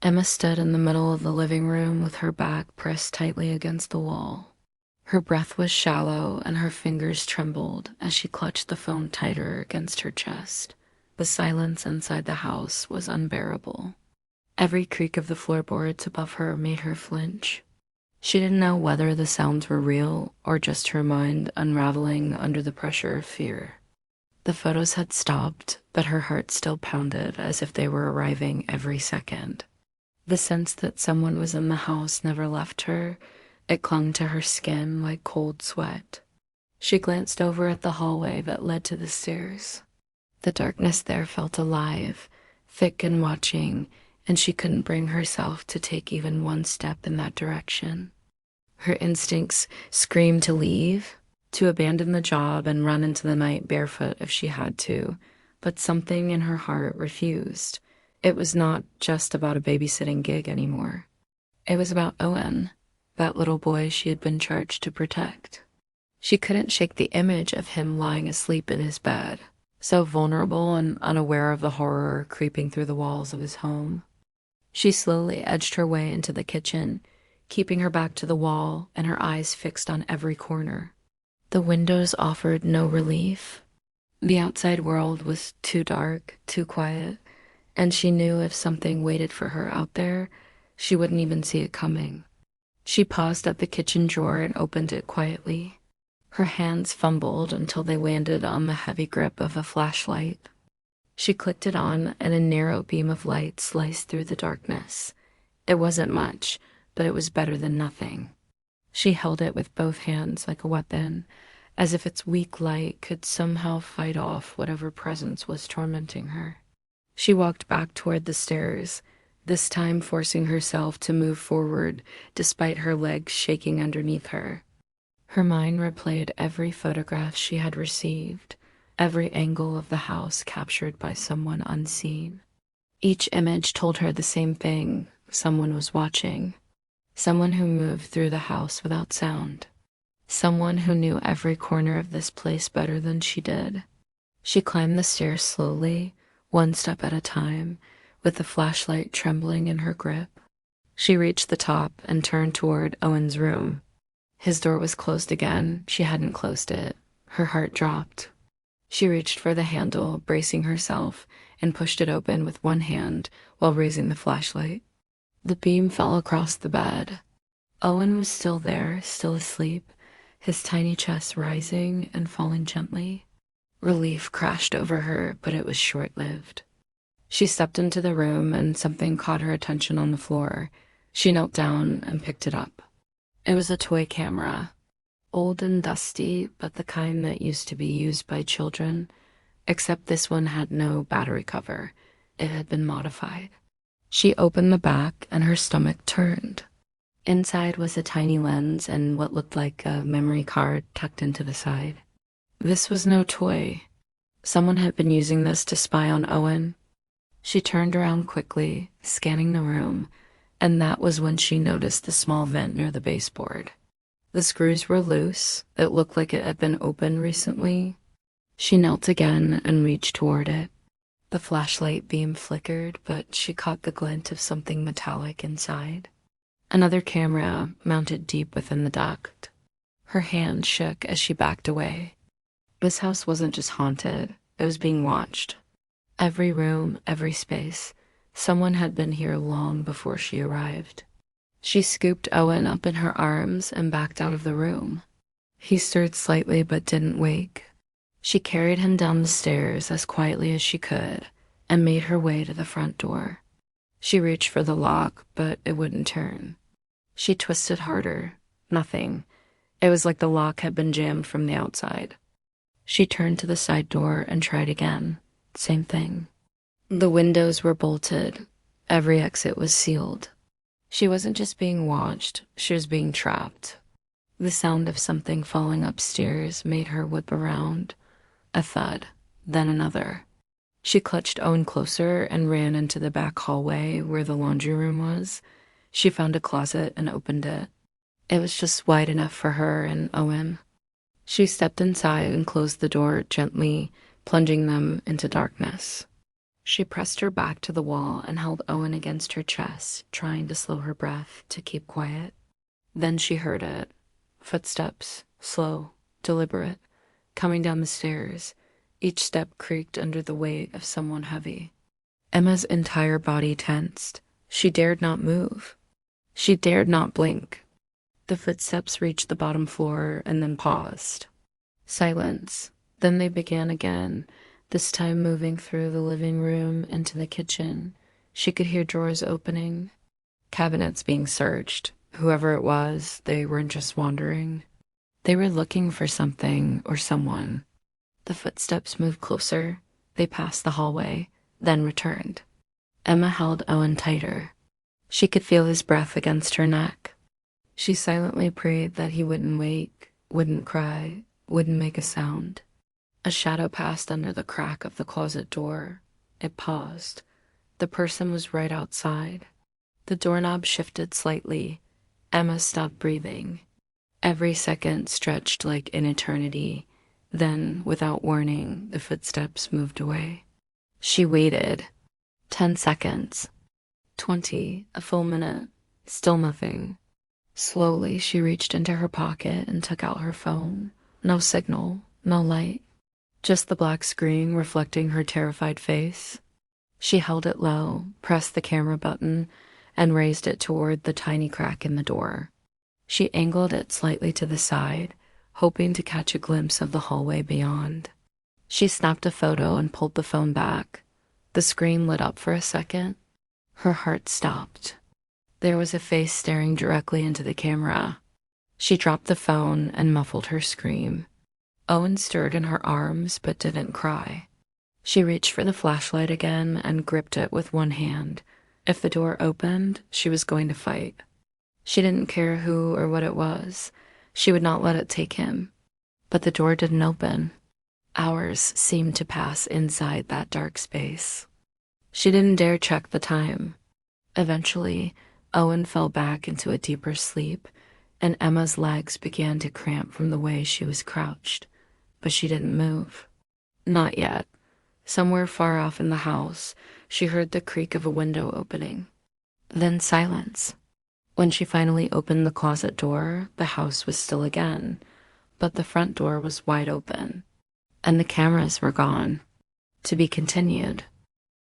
Emma stood in the middle of the living room with her back pressed tightly against the wall. Her breath was shallow and her fingers trembled as she clutched the phone tighter against her chest. The silence inside the house was unbearable. Every creak of the floorboards above her made her flinch. She didn't know whether the sounds were real or just her mind unraveling under the pressure of fear. The photos had stopped, but her heart still pounded as if they were arriving every second. The sense that someone was in the house never left her. It clung to her skin like cold sweat. She glanced over at the hallway that led to the stairs. The darkness there felt alive, thick and watching, and she couldn't bring herself to take even one step in that direction. Her instincts screamed to leave, to abandon the job and run into the night barefoot if she had to, but something in her heart refused. It was not just about a babysitting gig anymore. It was about Owen, that little boy she had been charged to protect. She couldn't shake the image of him lying asleep in his bed, so vulnerable and unaware of the horror creeping through the walls of his home. She slowly edged her way into the kitchen, keeping her back to the wall and her eyes fixed on every corner. The windows offered no relief. The outside world was too dark, too quiet, and she knew if something waited for her out there, she wouldn't even see it coming. She paused at the kitchen drawer and opened it quietly. Her hands fumbled until they landed on the heavy grip of a flashlight. She clicked it on, and a narrow beam of light sliced through the darkness. It wasn't much, but it was better than nothing. She held it with both hands like a weapon, as if its weak light could somehow fight off whatever presence was tormenting her. She walked back toward the stairs, this time forcing herself to move forward despite her legs shaking underneath her. Her mind replayed every photograph she had received, every angle of the house captured by someone unseen. Each image told her the same thing: someone was watching. Someone who moved through the house without sound. Someone who knew every corner of this place better than she did. She climbed the stairs slowly, one step at a time, with the flashlight trembling in her grip. She reached the top and turned toward Owen's room. His door was closed again. She hadn't closed it. Her heart dropped. She reached for the handle, bracing herself, and pushed it open with one hand while raising the flashlight. The beam fell across the bed. Owen was still there, still asleep, his tiny chest rising and falling gently. Relief crashed over her, but it was short-lived. She stepped into the room and something caught her attention on the floor. She knelt down and picked it up. It was a toy camera, old and dusty, but the kind that used to be used by children, except this one had no battery cover. It had been modified. She opened the back and her stomach turned. Inside was a tiny lens and what looked like a memory card tucked into the side. This was no toy. Someone had been using this to spy on Owen. She turned around quickly, scanning the room, and that was when she noticed the small vent near the baseboard. The screws were loose. It looked like it had been opened recently. She knelt again and reached toward it. The flashlight beam flickered, but she caught the glint of something metallic inside. Another camera mounted deep within the duct. Her hand shook as she backed away. This house wasn't just haunted, it was being watched. Every room, every space. Someone had been here long before she arrived. She scooped Owen up in her arms and backed out of the room. He stirred slightly but didn't wake. She carried him down the stairs as quietly as she could and made her way to the front door. She reached for the lock, but it wouldn't turn. She twisted harder. Nothing. It was like the lock had been jammed from the outside. She turned to the side door and tried again. Same thing. The windows were bolted. Every exit was sealed. She wasn't just being watched, she was being trapped. The sound of something falling upstairs made her whip around. A thud, then another. She clutched Owen closer and ran into the back hallway where the laundry room was. She found a closet and opened it. It was just wide enough for her and Owen. She stepped inside and closed the door gently, plunging them into darkness. She pressed her back to the wall and held Owen against her chest, trying to slow her breath to keep quiet. Then she heard it. Footsteps, slow, deliberate, coming down the stairs. Each step creaked under the weight of someone heavy. Emma's entire body tensed. She dared not move. She dared not blink. The footsteps reached the bottom floor and then paused. Silence. Then they began again, this time moving through the living room into the kitchen. She could hear drawers opening, cabinets being searched. Whoever it was, they weren't just wandering. They were looking for something or someone. The footsteps moved closer. They passed the hallway, then returned. Emma held Owen tighter. She could feel his breath against her neck. She silently prayed that he wouldn't wake, wouldn't cry, wouldn't make a sound. A shadow passed under the crack of the closet door. It paused. The person was right outside. The doorknob shifted slightly. Emma stopped breathing. Every second stretched like an eternity. Then, without warning, the footsteps moved away. She waited. 10 seconds. 20, a full minute. Still nothing. Slowly, she reached into her pocket and took out her phone. No signal, no light. Just the black screen reflecting her terrified face. She held it low, pressed the camera button, and raised it toward the tiny crack in the door. She angled it slightly to the side, hoping to catch a glimpse of the hallway beyond. She snapped a photo and pulled the phone back. The screen lit up for a second. Her heart stopped. There was a face staring directly into the camera. She dropped the phone and muffled her scream. Owen stirred in her arms but didn't cry. She reached for the flashlight again and gripped it with one hand. If the door opened, she was going to fight. She didn't care who or what it was. She would not let it take him. But the door didn't open. Hours seemed to pass inside that dark space. She didn't dare check the time. Eventually, Owen fell back into a deeper sleep, and Emma's legs began to cramp from the way she was crouched. But she didn't move. Not yet. Somewhere far off in the house, she heard the creak of a window opening. Then silence. When she finally opened the closet door, the house was still again, but the front door was wide open, and the cameras were gone. To be continued.